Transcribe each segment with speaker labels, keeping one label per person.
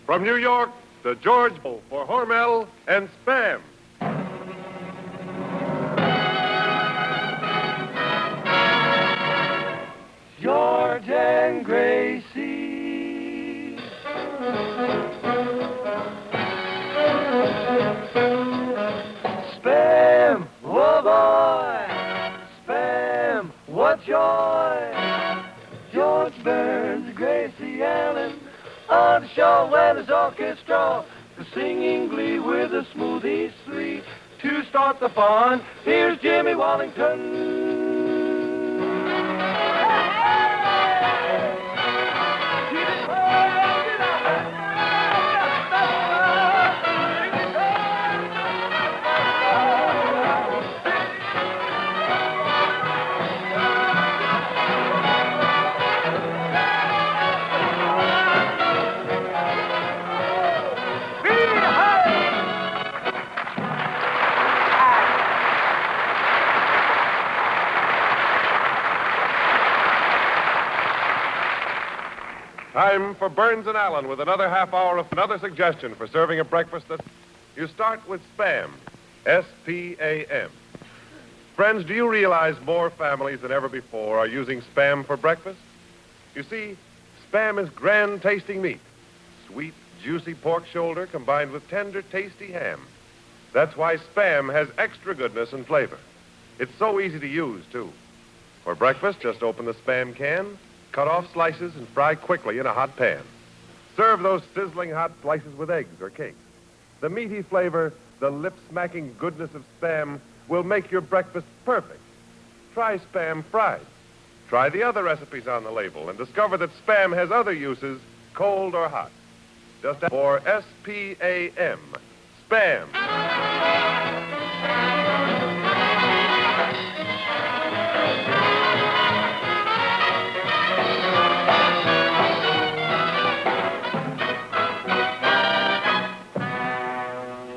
Speaker 1: From New York, the George for Hormel and Spam.
Speaker 2: George and Gracie. Spam, oh boy. Spam, what joy. George Burns, Gracie Allen, on the show when his orchestra, the singing glee with the smoothies three. To start the fun, here's Jimmy Wallington.
Speaker 1: Time for Burns and Allen with another half hour of another suggestion for serving a breakfast that you start with Spam. S-P-A-M. Friends, do you realize more families than ever before are using Spam for breakfast? You see, Spam is grand tasting meat. Sweet, juicy pork shoulder combined with tender, tasty ham. That's why Spam has extra goodness and flavor. It's so easy to use, too. For breakfast, just open the Spam can, cut off slices, and fry quickly in a hot pan. Serve those sizzling hot slices with eggs or cakes. The meaty flavor, the lip-smacking goodness of Spam will make your breakfast perfect. Try Spam fried. Try the other recipes on the label and discover that Spam has other uses, cold or hot. Just for S-P-A-M. Spam.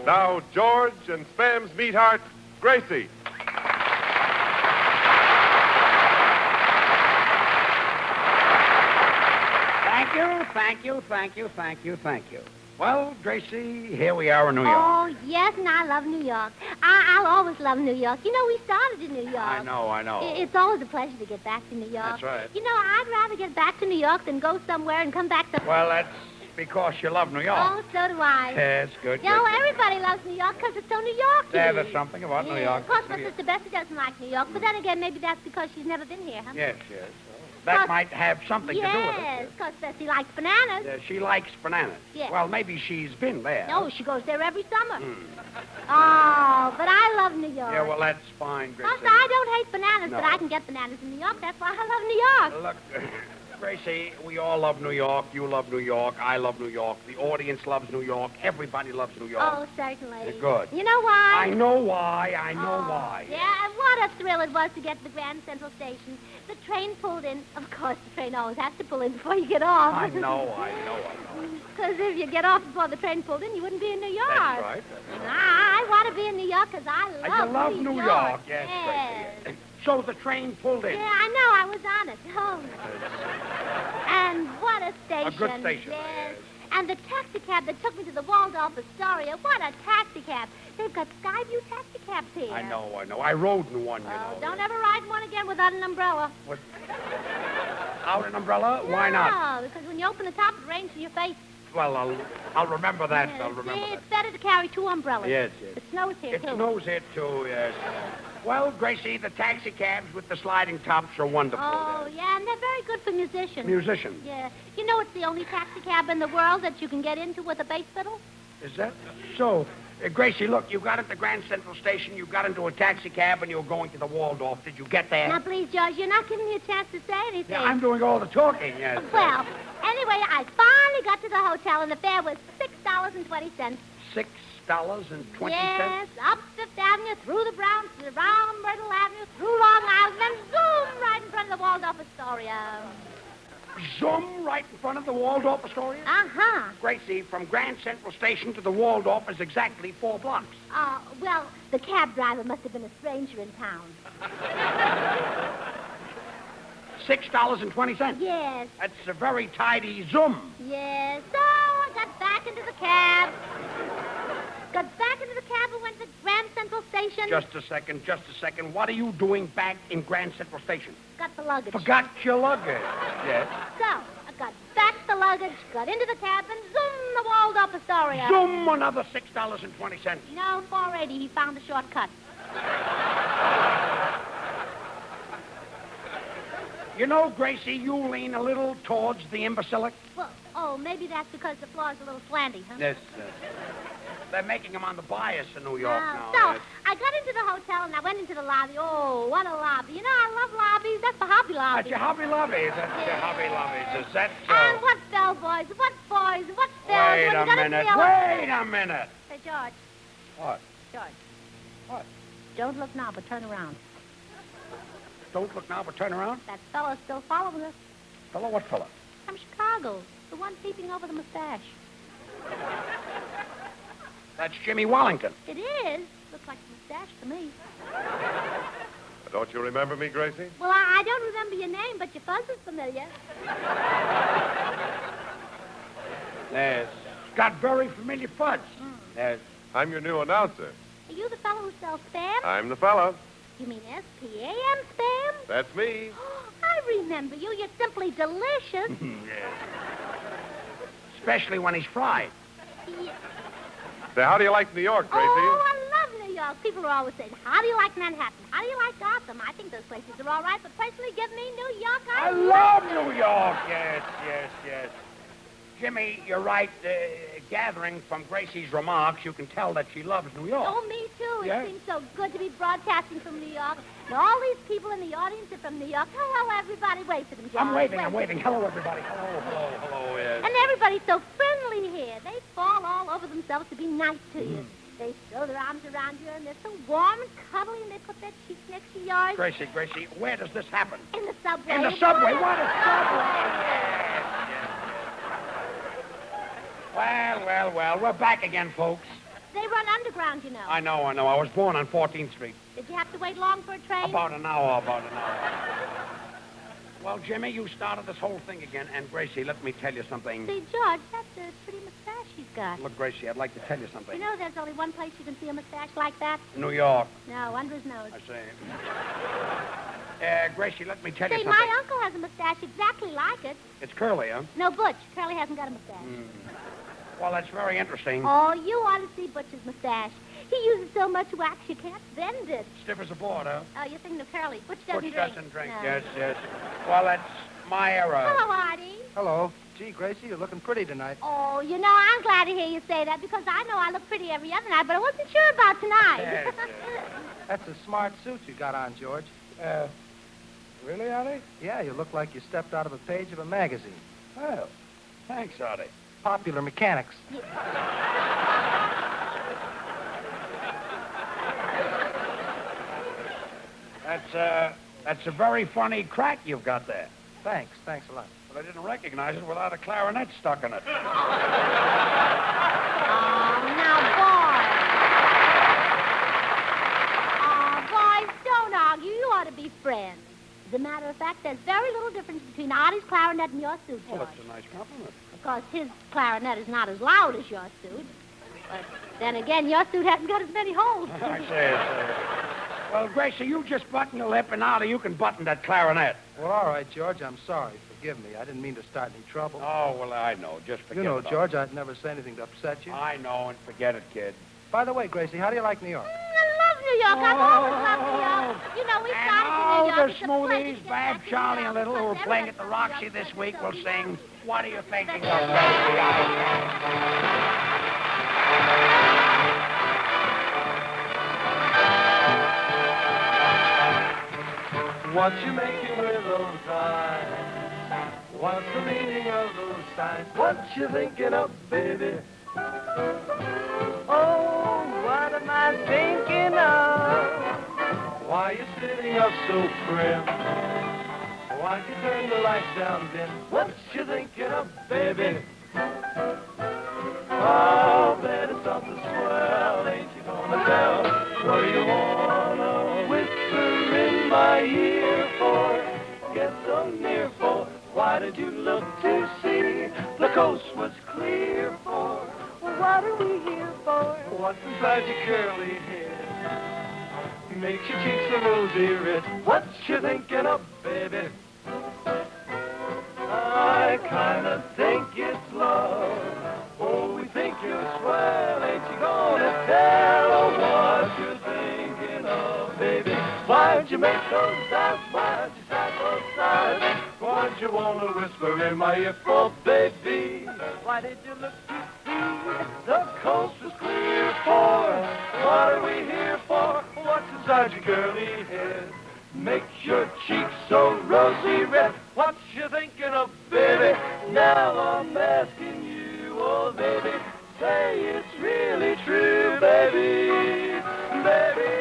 Speaker 1: Now, George and Spam's meatheart, Gracie.
Speaker 3: Thank you. Well, Gracie, here we are in New York.
Speaker 4: Oh, yes, and I love New York. I'll always love New York. You know, we started in New York.
Speaker 3: I know.
Speaker 4: It's always a pleasure to get back to New York.
Speaker 3: That's right.
Speaker 4: You know, I'd rather get back to New York than go somewhere and come back to...
Speaker 3: Well, that's because you love New York.
Speaker 4: Oh, so do I.
Speaker 3: Yes, good.
Speaker 4: You know, everybody loves New York because it's so New York.
Speaker 3: Yeah, there's something about New York.
Speaker 4: Of course, my sister Bessie doesn't like New York, but then again, maybe that's because she's never been here, huh?
Speaker 3: Yes. That might have something to do with it.
Speaker 4: Yes, because Bessie likes bananas.
Speaker 3: She likes bananas.
Speaker 4: Yes.
Speaker 3: Well, maybe she's been there.
Speaker 4: No, she goes there every summer. Oh, but I love New York.
Speaker 3: Yeah, well, that's fine, Gracie.
Speaker 4: Plus, I don't hate bananas,
Speaker 3: No.
Speaker 4: but I can get bananas in New York. That's why I love New York.
Speaker 3: Look, Gracie, we all love New York. You love New York. I love New York. The audience loves New York. Everybody loves New York.
Speaker 4: Oh, certainly.
Speaker 3: Good.
Speaker 4: You know why?
Speaker 3: I know why.
Speaker 4: Yeah, and what a thrill it was to get to the Grand Central Station. The train pulled in. Of course, the train always has to pull in before you get off.
Speaker 3: I know.
Speaker 4: Because if you get off before the train pulled in, you wouldn't be in New York.
Speaker 3: That's right.
Speaker 4: I want to be in New York because I love
Speaker 3: You love New York. Yes, Gracie. So the train pulled in.
Speaker 4: Yeah, I know. I was on it. Oh. And what a station.
Speaker 3: A good station.
Speaker 4: Yes. And the taxi cab that took me to the Waldorf Astoria. What a taxi cab. They've got Skyview taxi cabs here.
Speaker 3: I know. I rode in one, you know.
Speaker 4: Don't ever ride in one again without an umbrella.
Speaker 3: Without an umbrella? Why not?
Speaker 4: No, because when you open the top, it rains in your face.
Speaker 3: Well, I'll remember that.
Speaker 4: Yes.
Speaker 3: I'll remember
Speaker 4: See,
Speaker 3: that.
Speaker 4: it's better to carry two umbrellas.
Speaker 3: Yes.
Speaker 4: It snows here,
Speaker 3: It
Speaker 4: too.
Speaker 3: snows here, too, yes. Well, Gracie, the taxi cabs with the sliding tops are wonderful.
Speaker 4: Oh, yeah, and they're very good for musicians.
Speaker 3: Musicians?
Speaker 4: Yeah. You know it's the only taxi cab in the world that you can get into with a bass fiddle?
Speaker 3: Is that so? Gracie, look, you got at the Grand Central Station, you got into a taxi cab, and you were going to the Waldorf. Did you get there?
Speaker 4: Now, please, George, you're not giving me a chance to say anything.
Speaker 3: Yeah, I'm doing all the talking, yes.
Speaker 4: Well, anyway, I finally got to the hotel, and the fare was $6.20.
Speaker 3: $6.20?
Speaker 4: Yes, up Fifth Avenue, through the Browns, around Myrtle Avenue, through Long Island, and zoom right in front of the Waldorf Astoria.
Speaker 3: Zoom right in front of the Waldorf Astoria?
Speaker 4: Uh-huh.
Speaker 3: Gracie, from Grand Central Station to the Waldorf is exactly 4 blocks.
Speaker 4: Well, the cab driver must have been a stranger in town.
Speaker 3: $6.20?
Speaker 4: Yes.
Speaker 3: That's a very tidy zoom.
Speaker 4: Yes. So I got back into the cab. Got back into the cab and went to Grand Central Station.
Speaker 3: Just a second. What are you doing back in Grand Central Station?
Speaker 4: Got the luggage.
Speaker 3: Forgot your luggage. Yes.
Speaker 4: So, I got back the luggage, got into the cab, and zoom, the Waldorf Astoria.
Speaker 3: Zoom, another $6.20.
Speaker 4: No, 480. He found a shortcut.
Speaker 3: You know, Gracie, you lean a little towards the imbecilic.
Speaker 4: Well, maybe that's because the floor's a little slanty, huh?
Speaker 3: Yes. They're making them on the bias in New York now.
Speaker 4: So,
Speaker 3: Yes.
Speaker 4: I got into the hotel, and I went into the lobby. Oh, what a lobby. You know, I love lobbies. That's the Hobby Lobby.
Speaker 3: That's your Hobby Lobby. That's your Hobby Lobby. Is that so?
Speaker 4: And what bellboys, what boys, what bells.
Speaker 3: Wait
Speaker 4: when
Speaker 3: a
Speaker 4: you got into
Speaker 3: minute.
Speaker 4: the elevator.
Speaker 3: Wait a minute.
Speaker 4: Say, George.
Speaker 3: What?
Speaker 4: George.
Speaker 3: What?
Speaker 4: Don't look now, but turn around.
Speaker 3: Don't look now, but turn around.
Speaker 4: That fellow's still following us.
Speaker 3: Fella, what fella?
Speaker 4: From Chicago. The one peeping over the mustache.
Speaker 3: That's Jimmy Wallington.
Speaker 4: It is. Looks like a mustache to me.
Speaker 1: Don't you remember me, Gracie?
Speaker 4: Well, I don't remember your name, but your fuzz is familiar.
Speaker 3: Yes. Got very familiar fuzz. Yes.
Speaker 1: I'm your new announcer.
Speaker 4: Are you the fellow who sells Spam?
Speaker 1: I'm the fella.
Speaker 4: You mean S-P-A-M Spam?
Speaker 1: That's me.
Speaker 4: I remember you. You're simply delicious.
Speaker 3: Yes. Especially when he's fried.
Speaker 4: Yeah.
Speaker 1: Say, how do you like New York, Gracie?
Speaker 4: Oh, I love New York. People are always saying, how do you like Manhattan? How do you like Gotham? I think those places are all right, but personally, give me New York.
Speaker 3: I love New York. Yes. Jimmy, you're right. Gathering from Gracie's remarks, you can tell that she loves New York.
Speaker 4: Oh, me too.
Speaker 3: Yeah?
Speaker 4: It seems so good to be broadcasting from New York. And all these people in the audience are from New York. Hello, everybody. Wave for them, John.
Speaker 3: I'm waving. Hello, everybody. Hello, yes.
Speaker 4: And everybody's so friendly here. They fall all over themselves to be nice to you. They throw their arms around you, and they're so warm and cuddly, and they put their cheeks next to yours.
Speaker 3: Gracie, where does this happen?
Speaker 4: In the subway.
Speaker 3: In the subway. What a subway. Yes. Well, we're back again, folks.
Speaker 4: They run underground, you know.
Speaker 3: I know. I was born on 14th Street.
Speaker 4: Did you have to wait long for a train?
Speaker 3: About an hour. Well, Jimmy, you started this whole thing again. And, Gracie, let me tell you something.
Speaker 4: See, George, that's a pretty mustache he's got.
Speaker 3: Look, Gracie, I'd like to tell you something.
Speaker 4: You know there's only one place you can see a mustache like that?
Speaker 3: New York.
Speaker 4: No, under his nose.
Speaker 3: I say. Gracie, let me tell you
Speaker 4: See,
Speaker 3: something.
Speaker 4: my uncle has a mustache exactly like it.
Speaker 3: It's curly, huh?
Speaker 4: No, Butch. Curly hasn't got a mustache.
Speaker 3: Well, that's very interesting.
Speaker 4: Oh, you ought to see Butch's mustache. He uses so much wax you can't bend it.
Speaker 3: Stiff as a board, huh?
Speaker 4: Oh, you're thinking of Curly. Butch doesn't
Speaker 3: Butch
Speaker 4: drink.
Speaker 3: doesn't drink.
Speaker 4: No.
Speaker 3: Yes. Well, that's my era.
Speaker 4: Hello, Artie.
Speaker 5: Hello. Gee, Gracie, you're looking pretty tonight.
Speaker 4: Oh, you know, I'm glad to hear you say that because I know I look pretty every other night, but I wasn't sure about tonight.
Speaker 3: Yes.
Speaker 5: That's a smart suit you got on, George.
Speaker 3: Really, Artie?
Speaker 5: Yeah, you look like you stepped out of a page of a magazine.
Speaker 3: Well, thanks, Artie.
Speaker 5: Popular Mechanics.
Speaker 3: That's a very funny crack you've got there.
Speaker 5: Thanks a lot.
Speaker 3: But I didn't recognize it without a clarinet stuck in it.
Speaker 4: Oh, now, boys. Oh, boys, don't argue. You ought to be friends. As a matter of fact, there's very little difference between Artie's clarinet and your suit, George.
Speaker 3: Well, that's a nice compliment.
Speaker 4: Of course, his clarinet is not as loud as your suit. But then again, your suit hasn't got as many holes.
Speaker 3: I say. Well, Gracie, you just button your lip, and Artie, you can button that clarinet.
Speaker 5: Well, all right, George, I'm sorry. Forgive me. I didn't mean to start any trouble.
Speaker 3: Oh, well, I know. Just forget
Speaker 5: You know,
Speaker 3: it.
Speaker 5: George, I'd never say anything to upset you.
Speaker 3: I know, and forget it, kid.
Speaker 5: By the way, Gracie, how do you like New York?
Speaker 4: I love New York. I've always loved New York. You know, we started in New
Speaker 3: And
Speaker 4: York.
Speaker 3: all the
Speaker 4: It's a pleasure to
Speaker 3: smoothies,
Speaker 4: get
Speaker 3: Bab,
Speaker 4: back to New
Speaker 3: Charlie,
Speaker 4: York
Speaker 3: and Little, who
Speaker 4: because
Speaker 3: are playing at the
Speaker 4: everybody
Speaker 3: Roxy
Speaker 4: loves
Speaker 3: this
Speaker 4: New
Speaker 3: week,
Speaker 4: York.
Speaker 3: will sing, What Are You Thinking of,
Speaker 2: What you making with those eyes? What's the meaning of those signs? What you thinking of, baby? Oh, what am I thinking of? Why you sitting up so prim? Why you turn the lights down dim? What you thinking of, baby? Oh, bet it's something swell. Ain't you gonna tell? What do you wanna whisper in my ear for? Get so near for? Why did you look to see the coast was clear for? what are we here for? What's inside your curly hair? Makes your cheeks a rosy red. What you thinking of, baby? I kinda think it's love. Oh, we think you're swell. Ain't you gonna tell her what you're thinking of, baby? Why'd you make those eyes? Why'd you side those sides? Why'd you wanna whisper in my ear for, baby? Why did you look to see the coast was clear for? What are we here for? What's inside your curly head? Makes your cheeks so rosy red. What you thinking of, baby? Now I'm asking you, oh baby, say it's really true, baby, baby.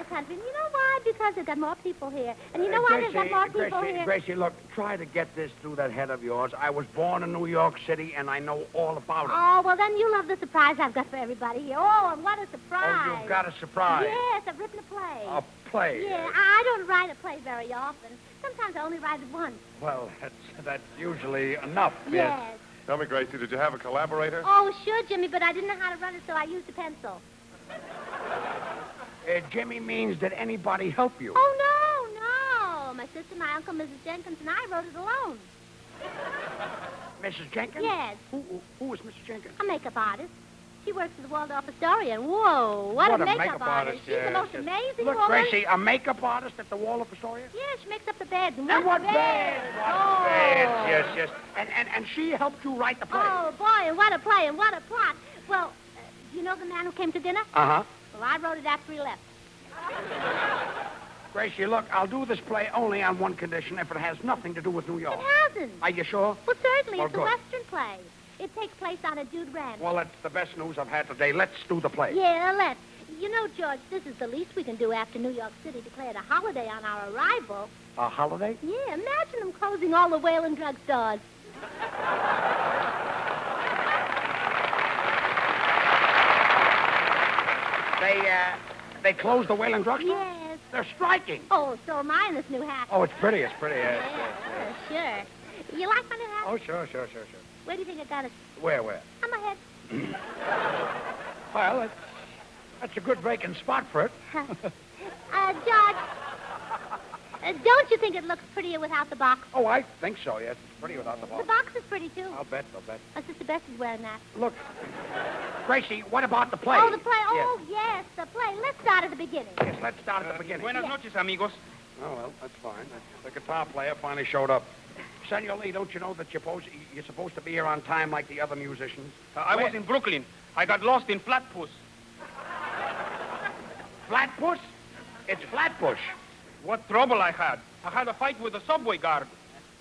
Speaker 4: Country. And you know why? Because they've got more people here. And you know why they've got more people here?
Speaker 3: Gracie, look, try to get this through that head of yours. I was born in New York City, and I know all about it.
Speaker 4: Oh, well, then you love the surprise I've got for everybody here. Oh, and what a surprise.
Speaker 3: Oh, you've got a surprise.
Speaker 4: Yes, I've written a play.
Speaker 3: A play?
Speaker 4: Yeah, I don't write a play very often. Sometimes I only write it once.
Speaker 3: Well, that's usually enough.
Speaker 4: Yes.
Speaker 1: Tell me, Gracie, did you have a collaborator?
Speaker 4: Oh, sure, Jimmy, but I didn't know how to run it, so I used a pencil.
Speaker 3: Jimmy means, did anybody help you?
Speaker 4: Oh, no. My sister, my uncle, Mrs. Jenkins, and I wrote it alone.
Speaker 3: Mrs. Jenkins?
Speaker 4: Yes.
Speaker 3: Who is Mrs. Jenkins?
Speaker 4: A makeup artist. She works for the Waldorf Astoria, and whoa, what a makeup artist. She's the most amazing
Speaker 3: Look,
Speaker 4: woman.
Speaker 3: Gracie, a makeup artist at the Waldorf Astoria?
Speaker 4: Yeah, she makes up the beds. And
Speaker 3: what
Speaker 4: beds?
Speaker 3: beds? What beds? Yes. And she helped you write the play?
Speaker 4: Oh, boy, and what a play, and what a plot. Well, do you know the man who came to dinner?
Speaker 3: Uh-huh.
Speaker 4: Well, I wrote it after he left.
Speaker 3: Gracie, look, I'll do this play only on one condition, if it has nothing to do with New York.
Speaker 4: It hasn't.
Speaker 3: Are you sure?
Speaker 4: Well, certainly.
Speaker 3: Well,
Speaker 4: It's a
Speaker 3: good.
Speaker 4: Western play. It takes place on a Dude Ranch.
Speaker 3: Well, that's the best news I've had today. Let's do the play.
Speaker 4: Yeah, let's. You know, George, this is the least we can do after New York City declared a holiday on our arrival.
Speaker 3: A holiday?
Speaker 4: Yeah, imagine them closing all the Whalen drugstores.
Speaker 3: They closed the Whalen drugstore?
Speaker 4: Yes.
Speaker 3: They're striking.
Speaker 4: Oh, so am I in this new hat.
Speaker 3: Oh, it's pretty. Yes.
Speaker 4: Yeah, sure. You like my new hat?
Speaker 3: Oh, sure.
Speaker 4: Where do you think I got it?
Speaker 3: Where?
Speaker 4: On my head.
Speaker 3: Well, that's a good breaking spot for it.
Speaker 4: George, don't you think it looks prettier without the box?
Speaker 3: Oh, I think so, yes. It's pretty without the
Speaker 4: The
Speaker 3: box.
Speaker 4: box is pretty, too.
Speaker 3: I'll bet.
Speaker 4: My sister Bessie's wearing that.
Speaker 3: Look, Gracie, what about the play?
Speaker 4: Oh, the play. Oh, yes, the play. Let's start at the beginning.
Speaker 3: Yes, let's start at the beginning.
Speaker 6: Buenas noches, amigos.
Speaker 3: Oh, well, that's fine. The guitar player finally showed up. Senor Lee, don't you know that you're supposed to be here on time like the other musicians?
Speaker 6: I was in Brooklyn. I got lost in Flatbush.
Speaker 3: Flatbush? It's Flatbush.
Speaker 6: What trouble I had. I had a fight with a subway guard.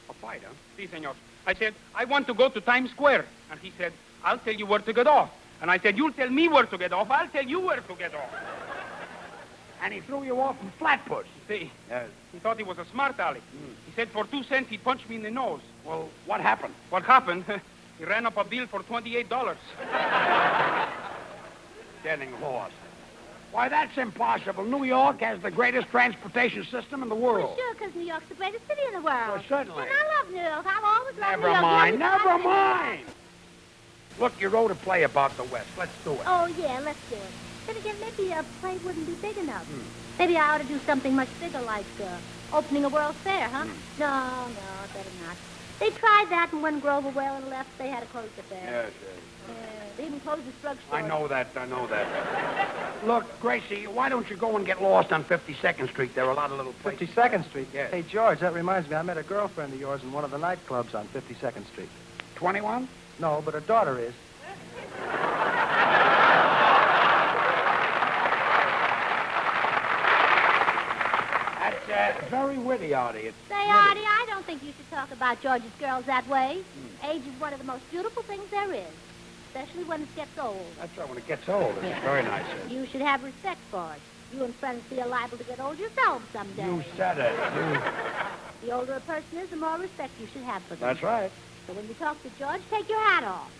Speaker 3: A fight, huh?
Speaker 6: Si, senor. I said, I want to go to Times Square. And he said, I'll tell you where to get off. And I said, you'll tell me where to get off. I'll tell you where to get off.
Speaker 3: And he threw you off in Flatbush.
Speaker 6: See,
Speaker 3: Yes.
Speaker 6: he thought he was a smart aleck. He said for 2 cents he'd punch me in the nose.
Speaker 3: Well, what happened?
Speaker 6: What happened? He ran up a bill for $28.
Speaker 3: Getting lost. Why, that's impossible. New York has the greatest transportation system in the world.
Speaker 4: Well, sure, because New York's the greatest city in the world.
Speaker 3: Well, certainly.
Speaker 4: And I love New York. I've always loved New
Speaker 3: Never
Speaker 4: York.
Speaker 3: mind,
Speaker 4: Yeah,
Speaker 3: never mind. Look, you wrote a play about the West. Let's do it.
Speaker 4: Oh, yeah, let's do it. Then again, maybe a play wouldn't be big enough. Maybe I ought to do something much bigger, like opening a World's Fair, huh? No, better not. They tried that, and when Grover Whalen left, they had to close the fair.
Speaker 3: Yes.
Speaker 4: They even closed the drugstore.
Speaker 3: I know that. Look, Gracie, why don't you go and get lost on 52nd Street? There are a lot of little places.
Speaker 5: 52nd Street?
Speaker 3: Yes.
Speaker 5: Hey, George, that reminds me. I met a girlfriend of yours in one of the nightclubs on 52nd Street.
Speaker 3: 21?
Speaker 5: No, but her daughter is.
Speaker 3: That's very witty, Artie.
Speaker 4: Say, Artie, I don't think you should talk about George's girls that way. Age is one of the most beautiful things there is, especially when it gets old.
Speaker 3: That's right, when it gets old. It's very nice.
Speaker 4: You should have respect for it. You and friends feel liable to get old yourselves someday.
Speaker 3: You said it.
Speaker 4: The older a person is, the more respect you should have for them.
Speaker 3: That's right.
Speaker 4: So when you talk to George, take your hat off.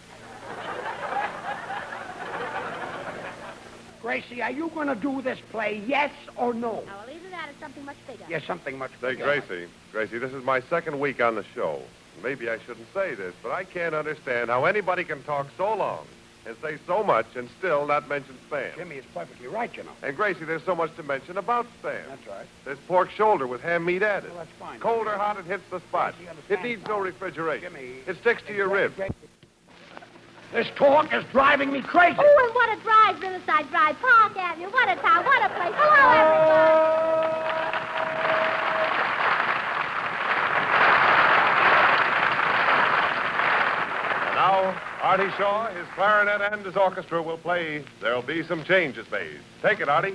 Speaker 3: Gracie, are you going to do this play, yes or no?
Speaker 4: Now, well, either that or something much bigger.
Speaker 3: Yes, something much
Speaker 1: Say,
Speaker 3: bigger.
Speaker 1: Gracie, this is my second week on the show. Maybe I shouldn't say this, but I can't understand how anybody can talk so long and say so much and still not mention Spam.
Speaker 3: Jimmy is perfectly right, you know.
Speaker 1: And, Gracie, there's so much to mention about Spam.
Speaker 3: That's right.
Speaker 1: There's pork shoulder with ham meat added.
Speaker 3: Well, that's fine.
Speaker 1: Cold or hot, it hits the spot.
Speaker 3: Gracie, understand
Speaker 1: It needs no
Speaker 3: something.
Speaker 1: refrigeration.
Speaker 3: Jimmy.
Speaker 1: It sticks to your ribs.
Speaker 3: This talk is driving me crazy.
Speaker 4: Oh, and what a drive, Riverside Drive, Park Avenue. What a town, what a place. Hello, everybody.
Speaker 1: And now, Artie Shaw, his clarinet and his orchestra will play There'll Be Some Changes Made. Take it, Artie.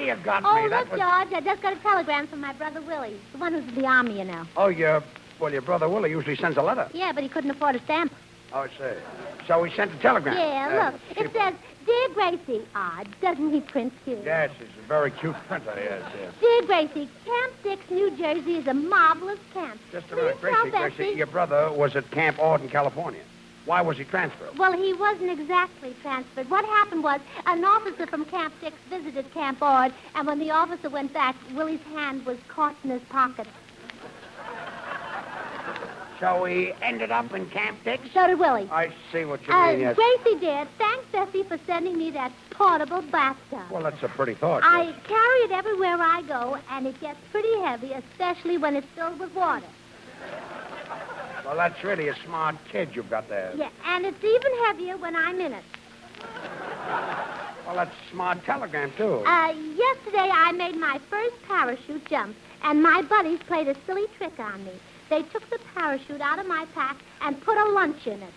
Speaker 3: You got
Speaker 4: Oh,
Speaker 3: me.
Speaker 4: look, George, I just got a telegram from my brother Willie, the one who's in the Army, you know.
Speaker 3: Oh, your brother Willie usually sends a letter.
Speaker 4: Yeah, but he couldn't afford a stamp.
Speaker 3: Oh, I see. So he sent a telegram.
Speaker 4: Yeah, look. It says, Dear Gracie. Ah, doesn't he print cute?
Speaker 3: Yes, he's a very cute printer, yes.
Speaker 4: Dear Gracie, Camp Dix, New Jersey is a marvelous camp.
Speaker 3: Just a minute,
Speaker 4: Please tell
Speaker 3: Gracie.
Speaker 4: Bessie-
Speaker 3: Your brother was at Camp Ord in California. Why was he transferred?
Speaker 4: Well, he wasn't exactly transferred. What happened was an officer from Camp Dix visited Camp Ord, and when the officer went back, Willie's hand was caught in his pocket.
Speaker 3: So he ended up in Camp Dix?
Speaker 4: So did Willie.
Speaker 3: I see what you mean, yes.
Speaker 4: Gracie, dear, thank Bessie for sending me that portable bathtub.
Speaker 3: Well, that's a pretty thought.
Speaker 4: I
Speaker 3: yes.
Speaker 4: carry it everywhere I go, and it gets pretty heavy, especially when it's filled with water.
Speaker 3: Well, that's really a smart kid you've got there.
Speaker 4: Yeah, and it's even heavier when I'm in it.
Speaker 3: Well, that's a smart telegram, too.
Speaker 4: Yesterday I made my first parachute jump, and my buddies played a silly trick on me. They took the parachute out of my pack and put a lunch in it.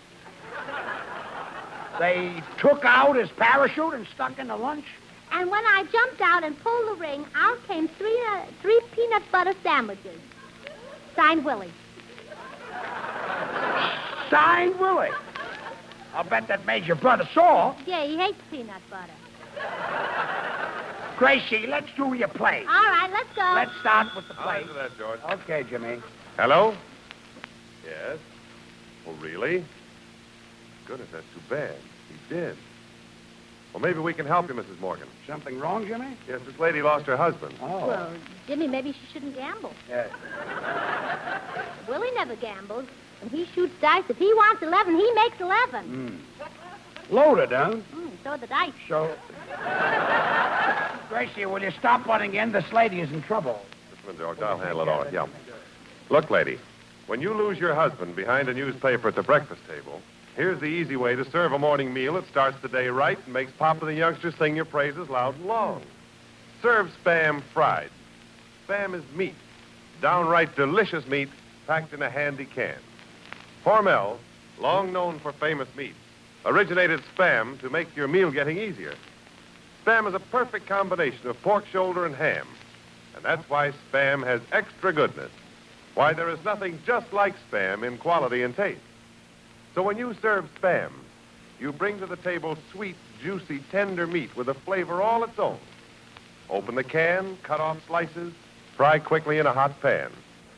Speaker 3: They took out his parachute and stuck in the lunch?
Speaker 4: And when I jumped out and pulled the ring, out came three peanut butter sandwiches. Signed, Willie.
Speaker 3: Signed, Willie. I'll bet that made your brother sore.
Speaker 4: Yeah, he hates peanut butter.
Speaker 3: Gracie, let's do your play.
Speaker 4: All right, let's go.
Speaker 3: Let's start with the
Speaker 1: I'll
Speaker 3: play.
Speaker 1: answer that, George.
Speaker 3: Okay, Jimmy.
Speaker 1: Hello? Yes? Oh, really? Goodness, that's too bad. He did. Well, maybe we can help you, Mrs. Morgan.
Speaker 3: Something wrong, Jimmy?
Speaker 1: Yes, this lady lost her husband.
Speaker 3: Oh.
Speaker 4: Well, Jimmy, maybe she shouldn't gamble.
Speaker 3: Yeah.
Speaker 4: Willie never gambles. When he shoots dice, if he wants 11, he makes 11.
Speaker 3: Loaded, huh?
Speaker 4: So the dice.
Speaker 3: So... Gracie, will you stop butting in? This lady is in trouble.
Speaker 1: This one, George, I'll handle it all right. Yeah. Look, lady, when you lose your husband behind a newspaper at the breakfast table, here's the easy way to serve a morning meal that starts the day right and makes Papa and the youngsters sing your praises loud and long. Serve Spam fried. Spam is meat, downright delicious meat packed in a handy can. Hormel, long known for famous meats, originated Spam to make your meal getting easier. Spam is a perfect combination of pork shoulder and ham, and that's why Spam has extra goodness. Why, there is nothing just like Spam in quality and taste. So when you serve Spam, you bring to the table sweet, juicy, tender meat with a flavor all its own. Open the can, cut off slices, fry quickly in a hot pan.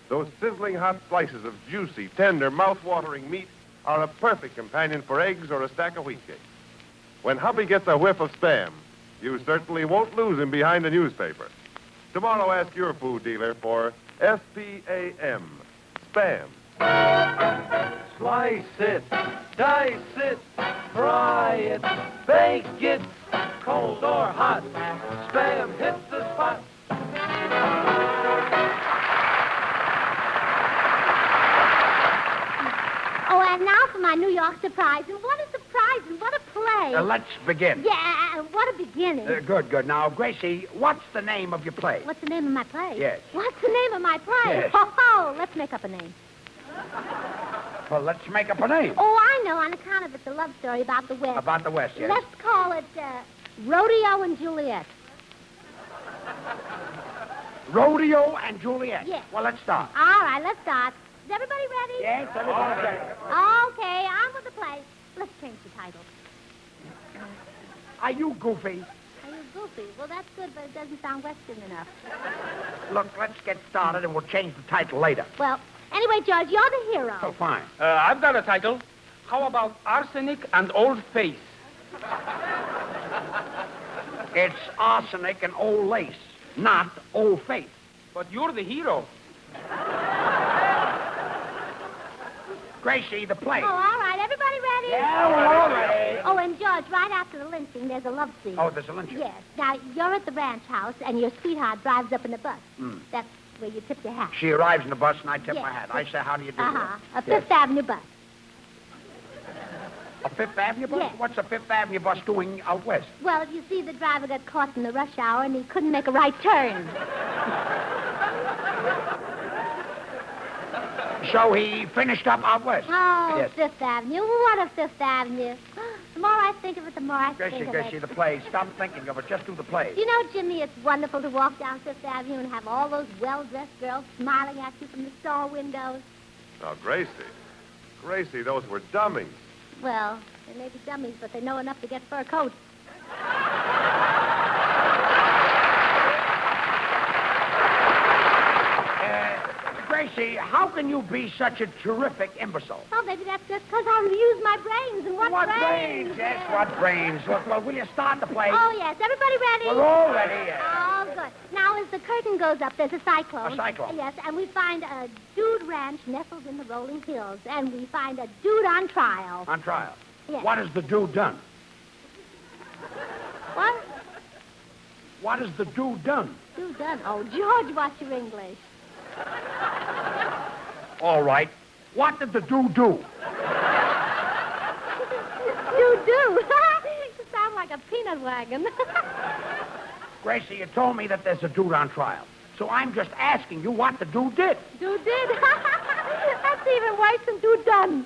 Speaker 1: Those sizzling hot slices of juicy, tender, mouth-watering meat are a perfect companion for eggs or a stack of wheat cakes. When hubby gets a whiff of Spam, you certainly won't lose him behind a newspaper. Tomorrow, ask your food dealer for S-P-A-M, Spam.
Speaker 2: Slice it, dice it, fry it, bake it, cold or hot. Spam hits the spot.
Speaker 4: Oh, and now for my New York surprise. And what a surprise and what a play.
Speaker 3: Let's begin.
Speaker 4: Yeah, what a beginning.
Speaker 3: Good. Now, Gracie, what's the name of your play?
Speaker 4: What's the name of my play?
Speaker 3: Yes.
Speaker 4: What's the name of my play?
Speaker 3: Yes.
Speaker 4: Ho, let's make up a name.
Speaker 3: Well, let's make up a name.
Speaker 4: Oh, I know, on account of it's a love story about the West.
Speaker 3: About the West, yes.
Speaker 4: Let's call it Rodeo and Juliet.
Speaker 3: Rodeo and Juliet.
Speaker 4: Yes.
Speaker 3: Well, let's start.
Speaker 4: All right, let's start. Is everybody ready?
Speaker 3: Yes, everybody's ready.
Speaker 4: Okay, on with the play. Let's change the title.
Speaker 3: Are you goofy?
Speaker 4: Are you goofy? Well, that's good, but it doesn't sound Western enough.
Speaker 3: Look, let's get started and we'll change the title later.
Speaker 4: Well, anyway, George, you're the hero.
Speaker 3: Oh, fine.
Speaker 6: I've got a title. How about Arsenic and Old Face?
Speaker 3: It's arsenic and old lace, not old face.
Speaker 6: But you're the hero.
Speaker 3: Gracie, the play.
Speaker 4: Oh, all right. Everybody ready?
Speaker 3: Yeah, we're all ready.
Speaker 4: Oh, and George, right after the lynching, there's a love scene.
Speaker 3: Oh, there's a lynching.
Speaker 4: Yes. Now, you're at the ranch house, and your sweetheart drives up in a bus. That's where you tip your hat.
Speaker 3: She arrives in the bus and I tip
Speaker 4: Yes.
Speaker 3: my hat. I say, how do you do?
Speaker 4: Uh-huh. A
Speaker 3: Yes.
Speaker 4: Fifth Avenue bus.
Speaker 3: A Fifth Avenue bus?
Speaker 4: Yes.
Speaker 3: What's a Fifth Avenue bus doing out west?
Speaker 4: Well, you see, the driver got caught in the rush hour, and he couldn't make a right turn.
Speaker 3: So he finished up out west.
Speaker 4: Oh,
Speaker 3: Yes.
Speaker 4: Fifth Avenue. What a Fifth Avenue. The more I think of it, the more I
Speaker 3: Gracie,
Speaker 4: think of
Speaker 3: Gracie,
Speaker 4: it.
Speaker 3: the play. Stop thinking of it. Just do the play.
Speaker 4: You know, Jimmy, it's wonderful to walk down Fifth Avenue and have all those well-dressed girls smiling at you from the store windows.
Speaker 1: Now, Gracie, those were dummies.
Speaker 4: Well, they may be dummies, but they know enough to get fur coats.
Speaker 3: Gracie, how can you be such a terrific imbecile?
Speaker 4: Oh, maybe that's just because I use my brains. And what
Speaker 3: brains? Yes, what brains? Look, well, will you start the play?
Speaker 4: Oh, yes. Everybody ready?
Speaker 3: We're all ready, yes.
Speaker 4: Oh, good. Now, as the curtain goes up, there's a cyclone.
Speaker 3: A cyclone.
Speaker 4: Yes, and we find a dude ranch nestled in the rolling hills, and we find a dude on trial.
Speaker 3: On trial.
Speaker 4: Yes.
Speaker 3: What has the dude done?
Speaker 4: What?
Speaker 3: What has the dude done?
Speaker 4: Dude done. Oh, George, what's your English?
Speaker 3: All right. What did the dude do?
Speaker 4: Dude do. You sound like like a peanut wagon.
Speaker 3: Gracie, you told me that there's a dude on trial. So I'm just asking you what the dude did.
Speaker 4: Dude did? That's even worse than dude done.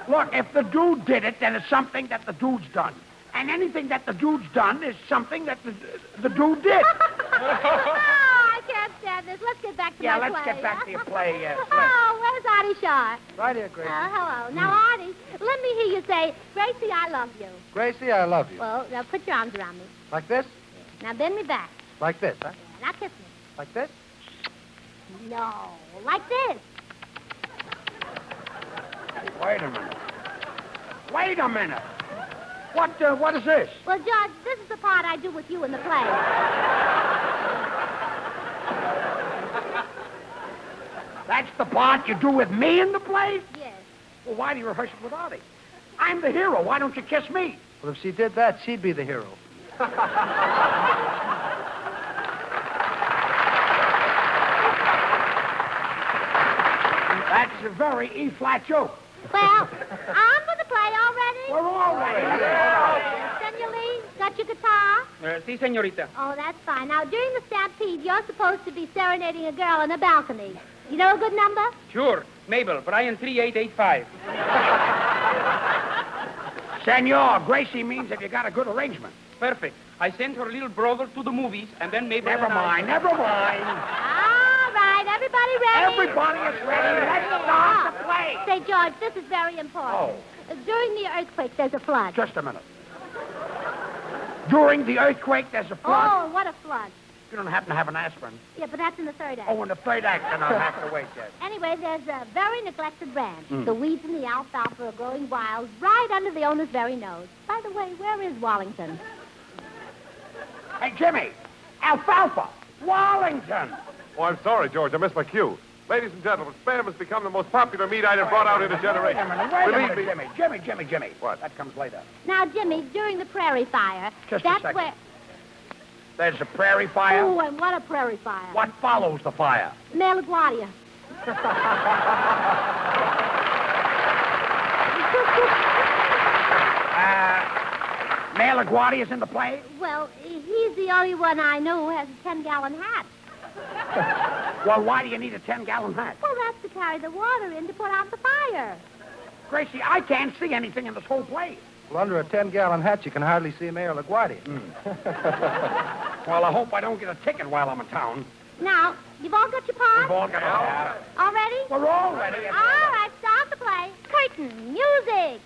Speaker 3: Look, if the dude did it, then it's something that the dude's done. And anything that the dude's done is something that the dude did.
Speaker 4: I can't stand this. Let's get back to my play.
Speaker 3: Yeah, let's get back to your play.
Speaker 4: Oh, where's Artie Shaw?
Speaker 5: Right here, Gracie.
Speaker 4: Hello. Now, Artie, let me hear you say, Gracie, I love you.
Speaker 5: Gracie, I love you.
Speaker 4: Well, now put your arms around me.
Speaker 5: Like this?
Speaker 4: Now bend me back.
Speaker 5: Like this, huh?
Speaker 4: Now kiss me.
Speaker 5: Like this?
Speaker 4: No, like this.
Speaker 3: Wait a minute. Wait a minute. What is this?
Speaker 4: Well, George, this is the part I do with you in the play.
Speaker 3: That's the part you do with me in the play?
Speaker 4: Yes.
Speaker 3: Well, why do you rehearse it with Artie? I'm the hero. Why don't you kiss me?
Speaker 5: Well, if she did that, she'd be the hero.
Speaker 3: That's a very E-flat joke.
Speaker 4: Well, on with the play already?
Speaker 3: We're all ready.
Speaker 4: Senor Lee, got your guitar?
Speaker 6: Si, señorita.
Speaker 4: Oh, that's fine. Now, during the stampede, you're supposed to be serenading a girl on a balcony. You know a good number?
Speaker 6: Sure. Mabel, Brian 3885.
Speaker 3: Senor, Gracie means if you got a good arrangement.
Speaker 6: Perfect. I sent her little brother to the movies, and then Mabel
Speaker 3: Never
Speaker 6: and I-
Speaker 3: mind, never mind.
Speaker 4: All right, everybody ready?
Speaker 3: Everybody is ready. Let's start the play.
Speaker 4: Say, George, this is very important. During the earthquake, there's a flood.
Speaker 3: Just a minute. During the earthquake, there's a flood.
Speaker 4: Oh, what a flood.
Speaker 3: You don't happen to have an aspirin.
Speaker 4: Yeah, but that's in the third act.
Speaker 3: Oh, in the third act, then I'll have to wait yet.
Speaker 4: Anyway, there's a very neglected ranch. The weeds and the alfalfa are growing wild right under the owner's very nose. By the way, where is Wallington?
Speaker 3: Hey, Jimmy, alfalfa, Wallington.
Speaker 1: Oh, I'm sorry, George. I missed my cue. Ladies and gentlemen, Spam has become the most popular meat item brought out in a generation.
Speaker 3: Wait a
Speaker 1: Believe
Speaker 3: minute,
Speaker 1: me.
Speaker 3: Jimmy.
Speaker 1: What?
Speaker 3: That comes later.
Speaker 4: Now, Jimmy, during the prairie fire,
Speaker 3: Just a
Speaker 4: that's
Speaker 3: second.
Speaker 4: where...
Speaker 3: There's a prairie fire.
Speaker 4: Oh, and what a prairie fire.
Speaker 3: What follows the fire?
Speaker 4: Mare LaGuardia.
Speaker 3: Mayor LaGuardia's in the play?
Speaker 4: Well, he's the only one I know who has a 10-gallon hat.
Speaker 3: Well, why do you need a 10-gallon hat?
Speaker 4: Well, that's to carry the water in to put out the fire.
Speaker 3: Gracie, I can't see anything in this whole play.
Speaker 5: Well, under a 10-gallon hat, you can hardly see Mayor LaGuardia.
Speaker 3: Well, I hope I don't get a ticket while I'm in town.
Speaker 4: Now, you've all got your parts?
Speaker 3: We've all got our...
Speaker 4: All ready?
Speaker 3: We're all ready.
Speaker 4: All right, start the play. Curtain, music.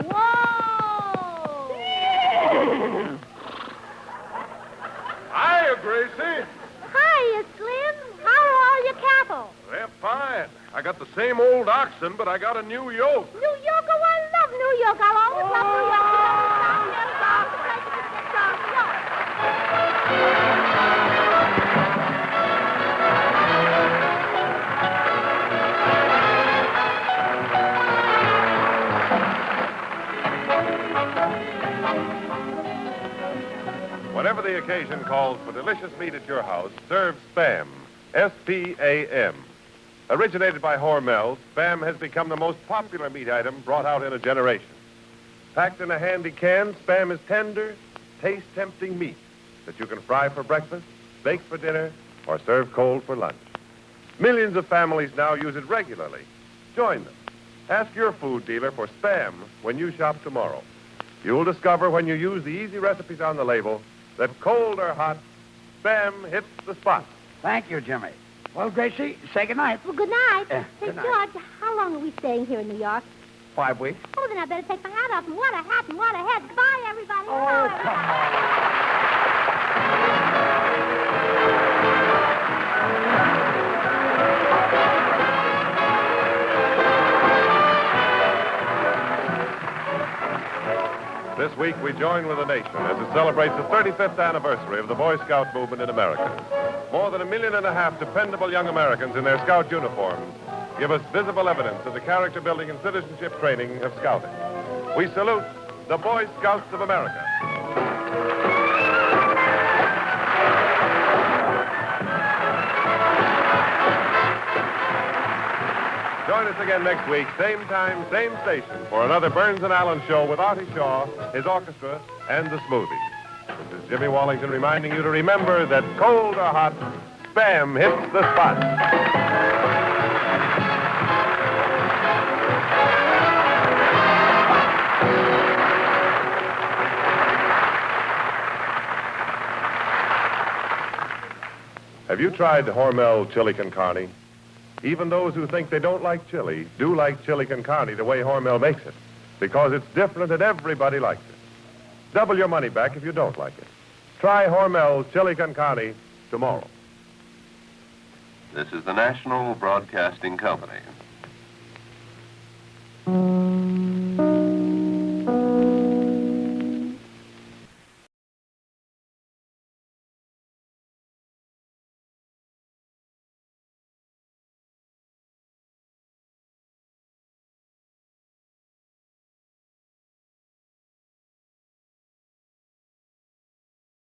Speaker 4: Whoa!
Speaker 1: Hiya, Gracie.
Speaker 4: Hiya, Slim. How are all your cattle?
Speaker 1: They're fine. I got the same old oxen, but I got a new yoke.
Speaker 4: New York, oh, I love New York. I'll always love New York. Down there, the place is from New York.
Speaker 1: Whenever the occasion calls for delicious meat at your house, serve Spam. S-P-A-M. Originated by Hormel, Spam has become the most popular meat item brought out in a generation. Packed in a handy can, Spam is tender, taste-tempting meat that you can fry for breakfast, bake for dinner, or serve cold for lunch. Millions of families now use it regularly. Join them. Ask your food dealer for Spam when you shop tomorrow. You'll discover when you use the easy recipes on the label that cold or hot, Spam hits the spot.
Speaker 3: Thank you, Jimmy. Well, Gracie, say goodnight.
Speaker 4: Well, good night. Say,
Speaker 3: good night.
Speaker 4: George, how long are we staying here in New York?
Speaker 3: 5 weeks.
Speaker 4: Oh, then I better take my hat off. And what a hat and what a head. Goodbye, everybody.
Speaker 3: Oh,
Speaker 4: Goodbye,
Speaker 3: come
Speaker 4: everybody.
Speaker 1: This week, we join with the nation as it celebrates the 35th anniversary of the Boy Scout movement in America. More than 1.5 million dependable young Americans in their Scout uniforms give us visible evidence of the character building and citizenship training of Scouting. We salute the Boy Scouts of America. Join us again next week, same time, same station, for another Burns and Allen show with Artie Shaw, his orchestra, and the Smoothies. This is Jimmy Wallington reminding you to remember that cold or hot, Spam hits the spot. Have you tried Hormel chili con carne? Even those who think they don't like chili do like chili con carne the way Hormel makes it, because it's different and everybody likes it. Double your money back if you don't like it. Try Hormel chili con carne tomorrow.
Speaker 7: This is the National Broadcasting Company.